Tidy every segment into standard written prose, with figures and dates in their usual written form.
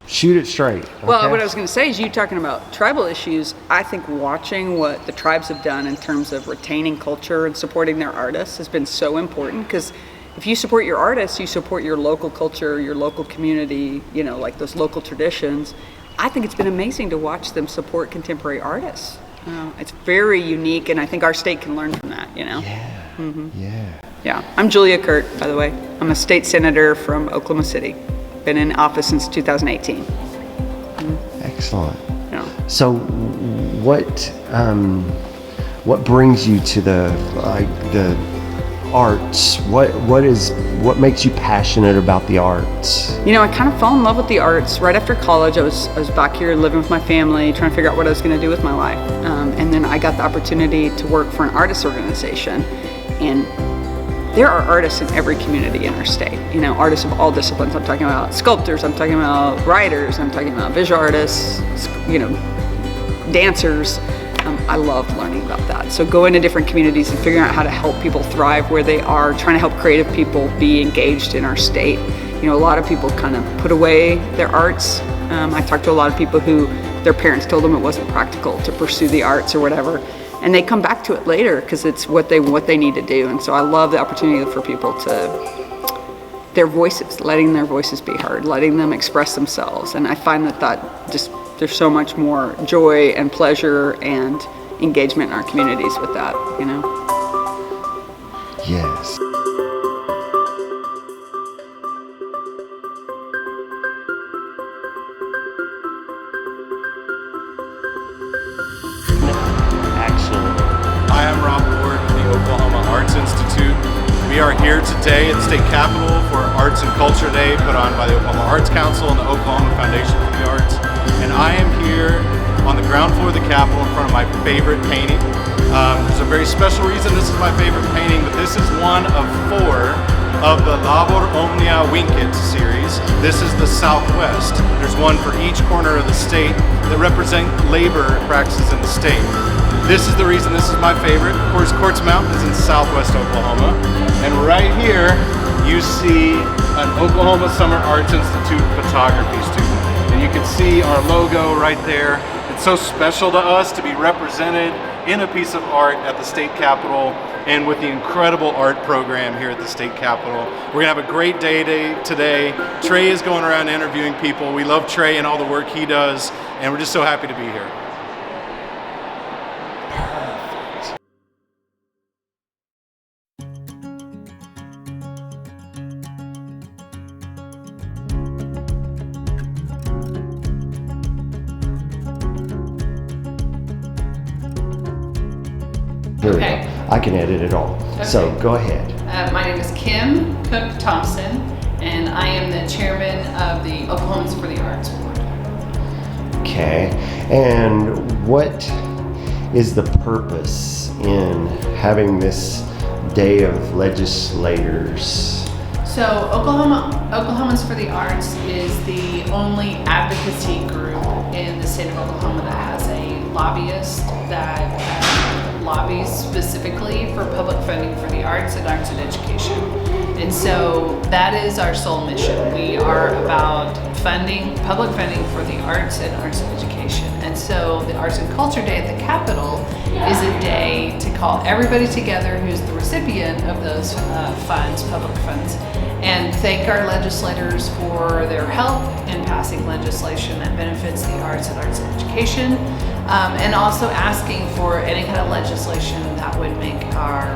Shoot it straight. Okay? Well, what I was going to say is you talking about tribal issues. I think watching what the tribes have done in terms of retaining culture and supporting their artists has been so important, because if you support your artists, you support your local culture, your local community, you know, like those local traditions. I think it's been amazing to watch them support contemporary artists. It's very unique, and I think our state can learn from that, you know? Yeah. Mm-hmm. Yeah. Yeah. I'm Julia Kurt, by the way. I'm a state senator from Oklahoma City. Been in office since 2018. Excellent. Yeah. So, what brings you to the arts? What makes you passionate about the arts? You know, I kind of fell in love with the arts right after college. I was back here living with my family, trying to figure out what I was going to do with my life. And then I got the opportunity to work for an artist organization. And there are artists in every community in our state. You know, artists of all disciplines. I'm talking about sculptors, I'm talking about writers, I'm talking about visual artists, you know, dancers. I love learning about that. So going to different communities and figuring out how to help people thrive where they are, trying to help creative people be engaged in our state. You know, a lot of people kind of put away their arts. I talked to a lot of people who their parents told them it wasn't practical to pursue the arts or whatever, and they come back to it later because it's what they need to do. And so I love the opportunity for people to their voices, letting their voices be heard, letting them express themselves. And I find that just there's so much more joy and pleasure and engagement in our communities with that, you know? Yes. Hi, I'm Rob Ward from the Oklahoma Arts Institute. We are here today at the state capitol for Arts and Culture Day put on by the Oklahoma Arts Council and the Oklahoma Foundation for the Arts. And I am here on the ground floor of the Capitol in front of my favorite painting. There's a very special reason this is my favorite painting, but this is one of 4 of the Labor Omnia Vincit series. This is the Southwest. There's one for each corner of the state that represent labor practices in the state. This is the reason this is my favorite. Of course, Quartz Mountain is in southwest Oklahoma. And right here, you see an Oklahoma Summer Arts Institute photography student. And you can see our logo right there. It's so special to us to be represented in a piece of art at the state capitol and with the incredible art program here at the state capitol. We're gonna have a great day today. Trey is going around interviewing people. We love Trey and all the work he does, and we're just so happy to be here. Okay. I can edit it all. Okay. So go ahead. My name is Kim Cook Thompson, and I am the chairman of the Oklahomans for the Arts Board. Okay. And what is the purpose in having this day of legislators? So Oklahomans for the Arts is the only advocacy group in the state of Oklahoma that has a lobbyist that lobbies specifically for public funding for the arts and arts and education. And so that is our sole mission. We are about public funding for the arts and arts and education. And so the Arts and Culture Day at the Capitol is a day to call everybody together who's the recipient of those funds, public funds, and thank our legislators for their help in passing legislation that benefits the arts and arts and education, and also asking for any kind of legislation that would make our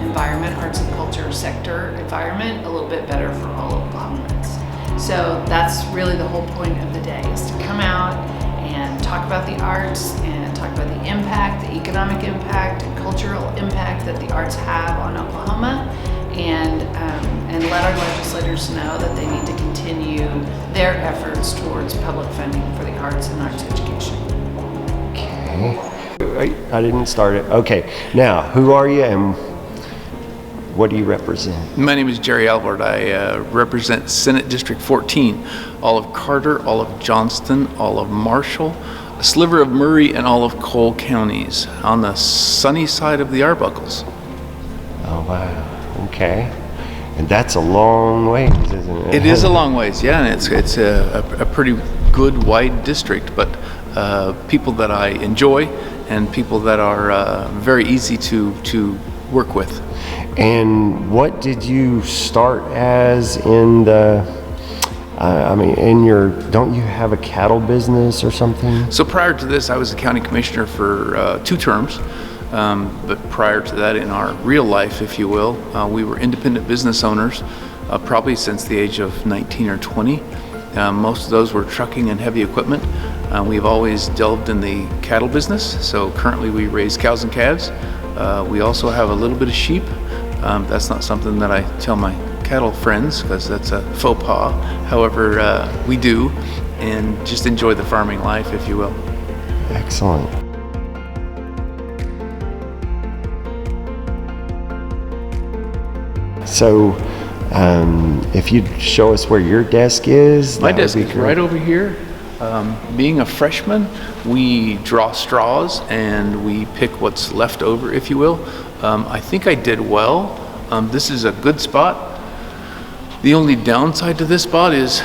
environment, arts and culture sector environment a little bit better for all Oklahomans. So that's really the whole point of the day, is to come out and talk about the arts and talk about the impact, the economic impact and cultural impact that the arts have on Oklahoma, and let our legislators know that they need to continue their efforts towards public funding for the arts and arts education. Okay. I didn't start it. Okay. Now, who are you and what do you represent? My name is Jerry Albert. I represent Senate District 14, all of Carter, all of Johnston, all of Marshall, a sliver of Murray, and all of Cole counties on the sunny side of the Arbuckles. Oh, wow. Okay. And that's a long ways, isn't it? It is a long ways, yeah, and it's a pretty good, wide district, but people that I enjoy and people that are very easy to work with. And what did you start as in the, don't you have a cattle business or something? So prior to this, I was a county commissioner for 2 terms. But prior to that, in our real life, if you will, we were independent business owners, probably since the age of 19 or 20. Most of those were trucking and heavy equipment. We've always delved in the cattle business, so currently we raise cows and calves. We also have a little bit of sheep. That's not something that I tell my cattle friends because that's a faux pas. However, we do, and just enjoy the farming life, if you will. Excellent. So, if you'd show us where your desk is. My desk is right over here. Being a freshman, we draw straws and we pick what's left over, if you will. I think I did well. This is a good spot. The only downside to this spot is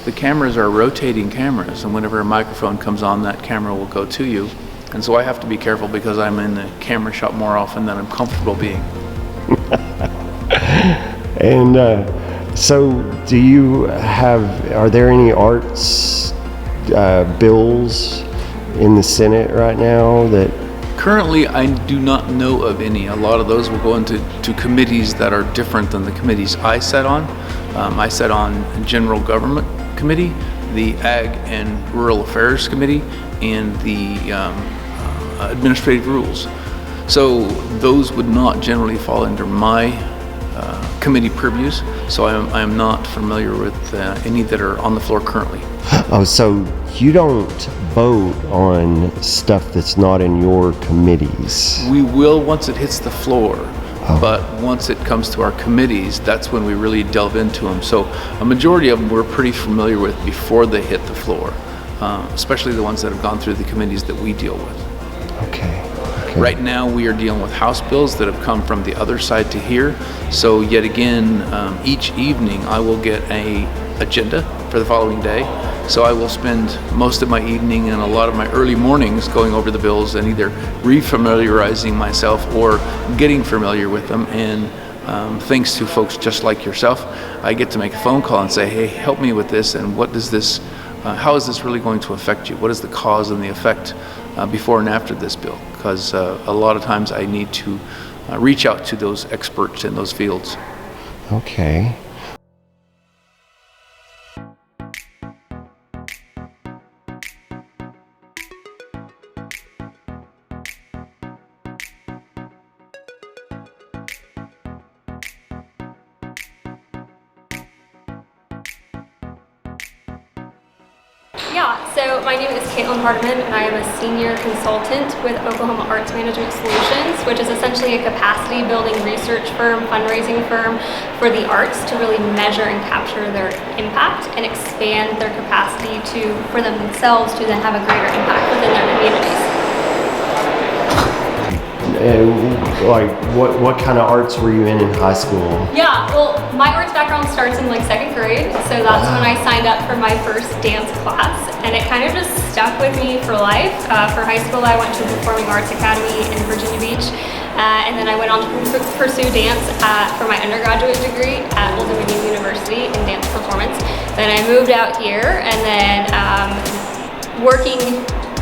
the cameras are rotating cameras, and whenever a microphone comes on, that camera will go to you. And so I have to be careful because I'm in the camera shop more often than I'm comfortable being. And so are there any arts bills in the Senate right now that? Currently, I do not know of any. A lot of those will go into committees that are different than the committees I sat on. I sat on General Government Committee, the Ag and Rural Affairs Committee, and the Administrative Rules. So those would not generally fall under my committee purviews, so I am not familiar with any that are on the floor currently. Oh, so you don't vote on stuff that's not in your committees? We will once it hits the floor, but once it comes to our committees, that's when we really delve into them. So a majority of them we're pretty familiar with before they hit the floor, especially the ones that have gone through the committees that we deal with. Okay. Right now we are dealing with House bills that have come from the other side to here. So yet again, each evening I will get an agenda for the following day. So I will spend most of my evening and a lot of my early mornings going over the bills and either refamiliarizing myself or getting familiar with them. And thanks to folks just like yourself, I get to make a phone call and say, hey, help me with this, and what does this, how is this really going to affect you? What is the cause and the effect before and after this bill? Because a lot of times I need to reach out to those experts in those fields. Okay. Yeah, so my name is Caitlin Hardeman, and I am a senior consultant with Oklahoma Arts Management Solutions, which is essentially a capacity building research firm, fundraising firm for the arts to really measure and capture their impact and expand their capacity for themselves to then have a greater impact within their communities. And like, what kind of arts were you in high school? Yeah, well, my arts background starts in like 2nd grade, so that's when I signed up for my first dance class, and it kind of just stuck with me for life. For high school, I went to Performing Arts Academy in Virginia Beach, and then I went on to pursue dance for my undergraduate degree at Old Dominion University in dance performance. Then I moved out here, and then working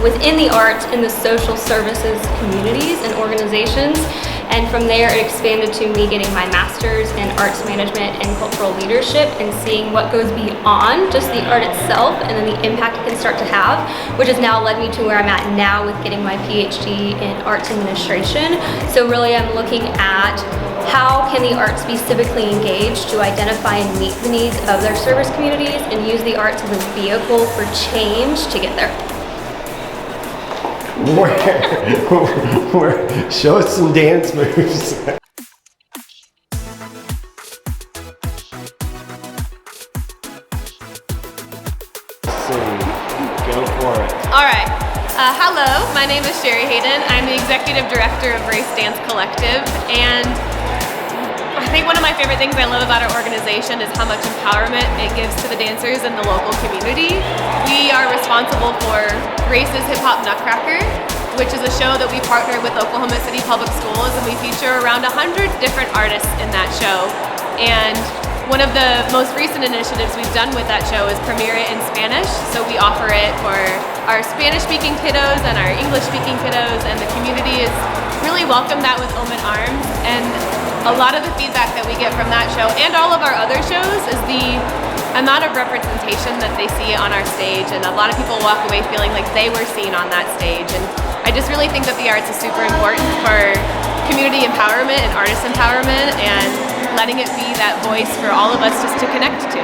within the arts in the social services communities and organizations, and from there it expanded to me getting my master's in arts management and cultural leadership and seeing what goes beyond just the art itself and then the impact it can start to have, which has now led me to where I'm at now with getting my PhD in arts administration. So really I'm looking at how can the arts be civically engaged to identify and meet the needs of their service communities and use the arts as a vehicle for change to get there. Show us some dance moves. Go for it. All right. Hello, my name is Sherry Hayden. I'm the Executive Director of Race Dance Collective, and think one of my favorite things I love about our organization is how much empowerment it gives to the dancers in the local community. We are responsible for Grace's Hip Hop Nutcracker, which is a show that we partner with Oklahoma City Public Schools, and we feature around 100 different artists in that show. And one of the most recent initiatives we've done with that show is premiere it in Spanish. So we offer it for our Spanish-speaking kiddos and our English-speaking kiddos, and the community has really welcomed that with open arms. And a lot of the feedback that we get from that show and all of our other shows is the amount of representation that they see on our stage, and a lot of people walk away feeling like they were seen on that stage. And I just really think that the arts is super important for community empowerment and artist empowerment, and letting it be that voice for all of us just to connect to.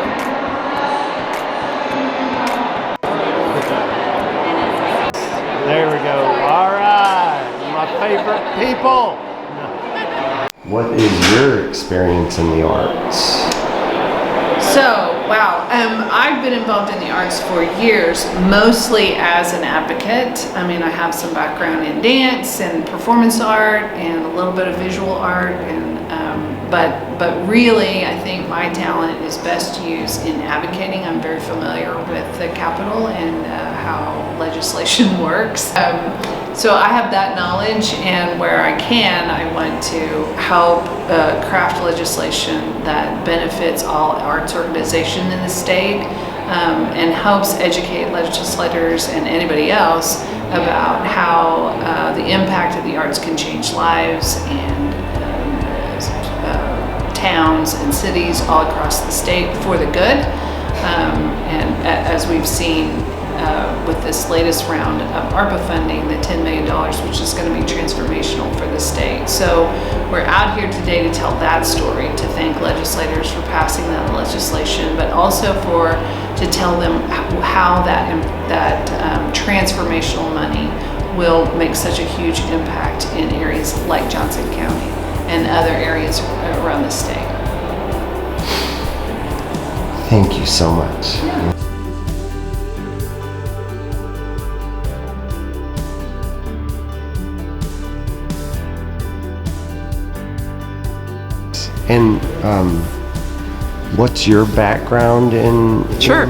There we go. All right, my favorite people. What is your experience in the arts? So, wow, I've been involved in the arts for years, mostly as an advocate. I mean, I have some background in dance and performance art and a little bit of visual art, and but really, I think my talent is best used in advocating. I'm very familiar with the Capitol and how legislation works. So I have that knowledge, and where I can, I want to help craft legislation that benefits all arts organizations in the state, and helps educate legislators and anybody else about how the impact of the arts can change lives and towns and cities all across the state for the good. And as we've seen with this latest round of ARPA funding, the $10 million, which is going to be transformational for the state. So we're out here today to tell that story, to thank legislators for passing that legislation, but also to tell them how that transformational money will make such a huge impact in areas like Johnson County and other areas around the state. Thank you so much. And what's your background in? Sure.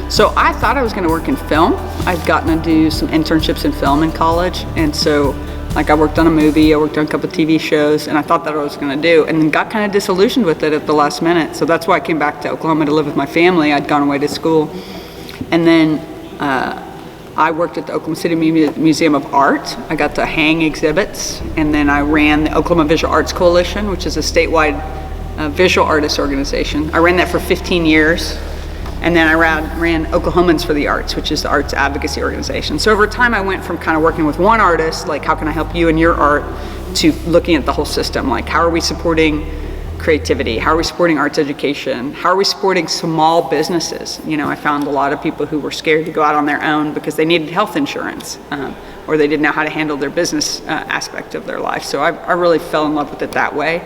So I thought I was going to work in film. I'd gotten to do some internships in film in college, and so like I worked on a movie, I worked on a couple of TV shows, and I thought that I was going to do, and then got kind of disillusioned with it at the last minute. So that's why I came back to Oklahoma to live with my family. I'd gone away to school, and then I worked at the Oklahoma City Museum of Art. I got to hang exhibits, and then I ran the Oklahoma Visual Arts Coalition, which is a statewide visual artists organization. I ran that for 15 years. And then I ran Oklahomans for the Arts, which is the arts advocacy organization. So over time, I went from kind of working with one artist, like how can I help you in your art, to looking at the whole system, like how are we supporting creativity? How are we supporting arts education? How are we supporting small businesses? You know, I found a lot of people who were scared to go out on their own because they needed health insurance, or they didn't know how to handle their business aspect of their life. So I really fell in love with it that way.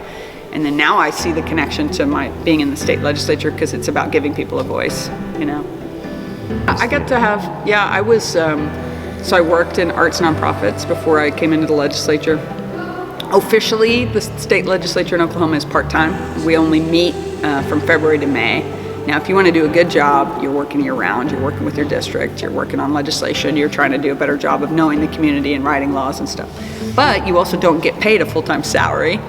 And then now I see the connection to my being in the state legislature, because it's about giving people a voice, you know. I got to have, I was, so I worked in arts nonprofits before I came into the legislature. Officially, the state legislature in Oklahoma is part-time. We only meet from February to May. Now, if you want to do a good job, you're working year-round, you're working with your district, you're working on legislation, you're trying to do a better job of knowing the community and writing laws and stuff. But you also don't get paid a full-time salary.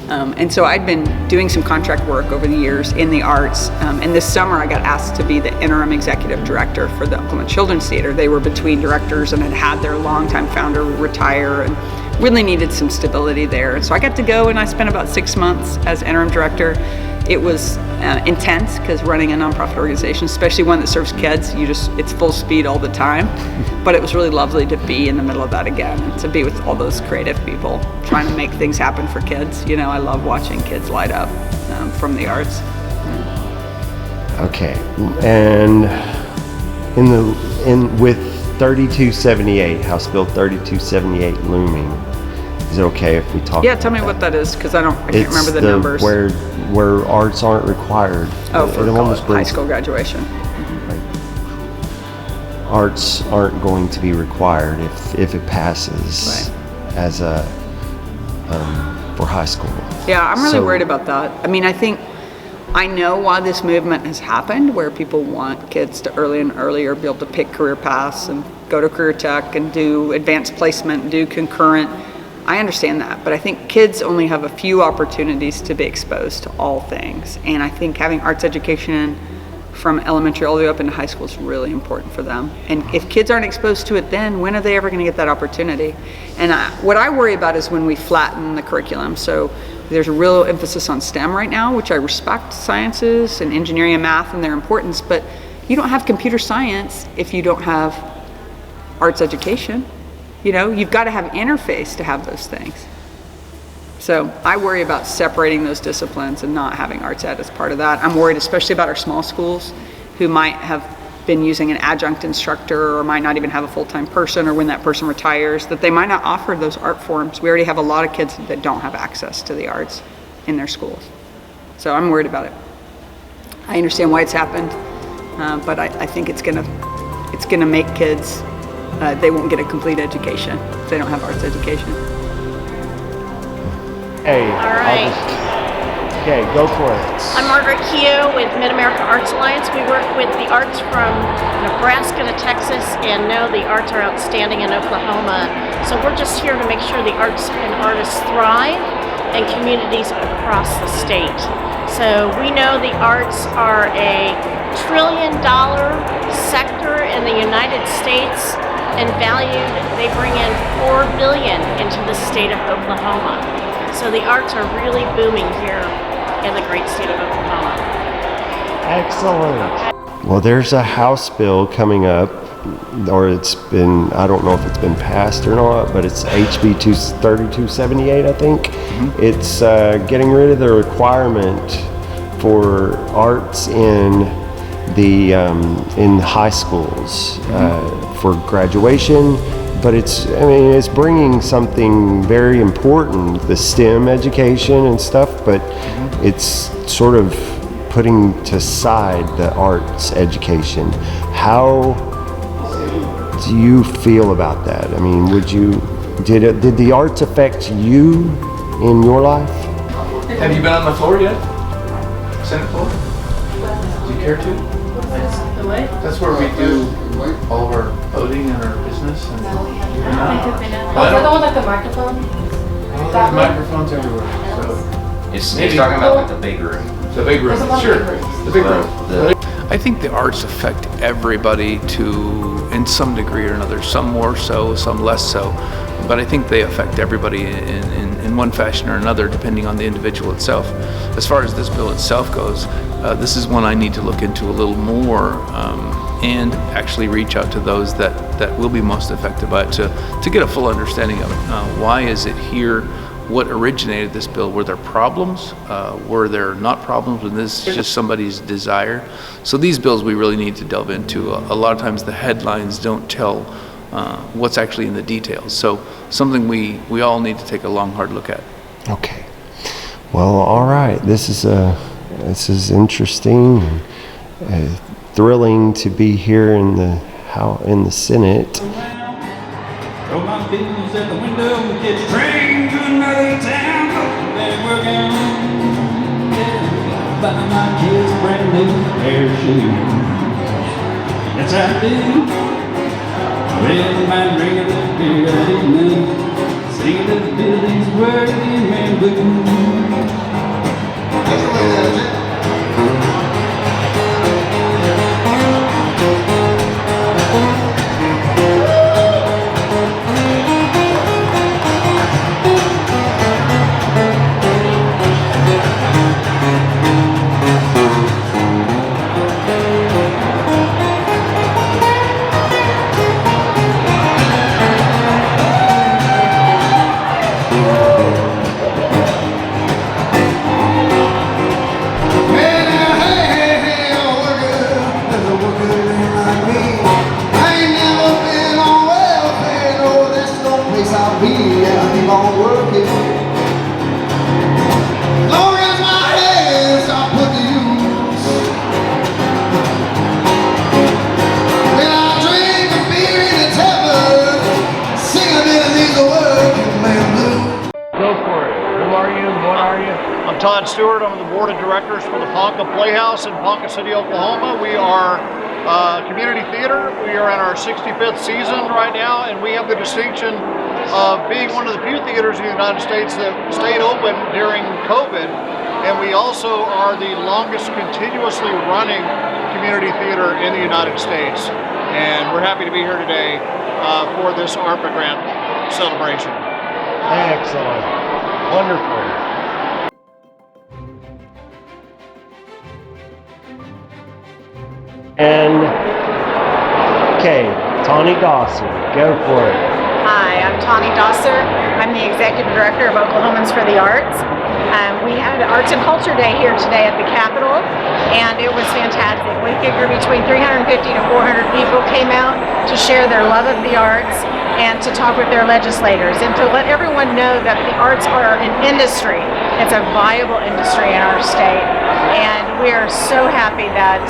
And so I'd been doing some contract work over the years in the arts, and this summer I got asked to be the interim executive director for the Oklahoma Children's Theater. They were between directors and had their longtime founder retire and really needed some stability there. And so I got to go, and I spent about 6 months as interim director. It was intense, because running a nonprofit organization, especially one that serves kids, it's full speed all the time. But it was really lovely to be in the middle of that again, and to be with all those creative people trying to make things happen for kids. You know, I love watching kids light up from the arts. Okay, and with 3278, House Bill 3278 looming, is it okay if we talk? Yeah, tell me what that is, because I can't remember the numbers. Where arts aren't required. Oh, for college, high school graduation. Arts aren't going to be required if it passes, right, as a for high school. Yeah, I'm really So- worried about that. I mean, I know why this movement has happened, where people want kids to early and earlier be able to pick career paths and go to career tech and do advanced placement and do concurrent. I understand that, but I think kids only have a few opportunities to be exposed to all things. And I think having arts education from elementary all the way up into high school is really important for them. And if kids aren't exposed to it then, when are they ever going to get that opportunity? And what I worry about is when we flatten the curriculum. So there's a real emphasis on STEM right now, which I respect, sciences and engineering and math and their importance, but you don't have computer science if you don't have arts education. You know, you've got to have interface to have those things. So I worry about separating those disciplines and not having arts ed as part of that. I'm worried especially about our small schools who might have been using an adjunct instructor or might not even have a full-time person, or when that person retires, that they might not offer those art forms. We already have a lot of kids that don't have access to the arts in their schools. So I'm worried about it. I understand why it's happened, but I think it's gonna make kids, they won't get a complete education if they don't have arts education. Hey, All right. Okay, go for it. I'm Margaret Keogh with Mid-America Arts Alliance. We work with the arts from Nebraska to Texas and know the arts are outstanding in Oklahoma. So we're just here to make sure the arts and artists thrive in communities across the state. So we know the arts are a $1 trillion sector in the United States and valued, they bring in $4 billion into the state of Oklahoma. So the arts are really booming here in the great state of Oklahoma. Excellent. Well, there's a House bill coming up, or it's been, I don't know if it's been passed or not, but it's HB 3278, I think. It's getting rid of the requirement for arts in the in high schools for graduation. But it's bringing something very important, the STEM education and stuff, but it's sort of putting to side the arts education. How do you feel about that? I mean, did the arts affect you in your life? Have you been on the floor yet? Senate floor? Do you care to? That's where we do all of our voting and our business. And You're the one with the microphone? there's microphones everywhere. So He's talking about like the big room. the big room, sure, the big room. The- I think the arts affect everybody in some degree or another. Some more so, some less so. But I think they affect everybody in one fashion or another, depending on the individual itself. As far as this bill itself goes, this is one I need to look into a little more and actually reach out to those that will be most affected by it to get a full understanding of it. Why is it here? What originated this bill? Were there problems? Were there not problems? Was this just somebody's desire? So these bills we really need to delve into. A lot of times the headlines don't tell what's actually in the details. So something we all need to take a long, hard look at. Okay. Well, all right. This is interesting, and, thrilling to be here in the Senate. Throw my bills at the window, catch a train to another town, then working. Yeah, buy my kids a brand new pair of shoes. Yes, I do. Well, my ring the beer at evening, singing the Billy's working man blues. Go for it. Who are you and what are you? Stewart. I'm on the board of directors for the Ponca Playhouse in Ponca City, Oklahoma. We are community theater. We are in our 65th season right now, and we have the distinction of being one of the few theaters in the United States that stayed open during COVID. And we also are the longest continuously running community theater in the United States. And we're happy to be here today for this ARPA grant celebration. Excellent. Wonderful. And, okay, Tawny Dawson, go for it. Hi, I'm Tawny Dosser. I'm the Executive Director of Oklahomans for the Arts. We had Arts and Culture Day here today at the Capitol, and it was fantastic. We figure between 350 to 400 people came out to share their love of the arts and to talk with their legislators and to let everyone know that the arts are an industry. It's a viable industry in our state, and we are so happy that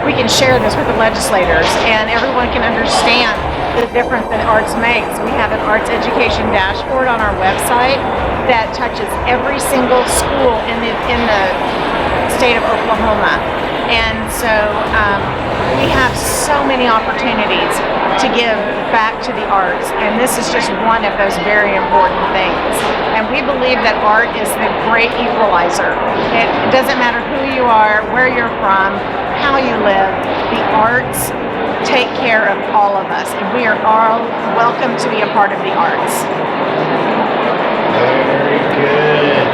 we can share this with the legislators and everyone can understand the difference that arts makes. We have an arts education dashboard on our website that touches every single school in the state of Oklahoma. And so we have so many opportunities to give back to the arts, and this is just one of those very important things. And we believe that art is the great equalizer. It doesn't matter who you are, where you're from, how you live, the arts take care of all of us, and we are all welcome to be a part of the arts. Very good.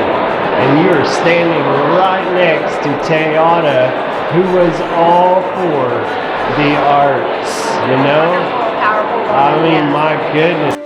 And you're standing right next to Tayana, who was all for the arts, you know? Powerful, I mean, yes. my goodness.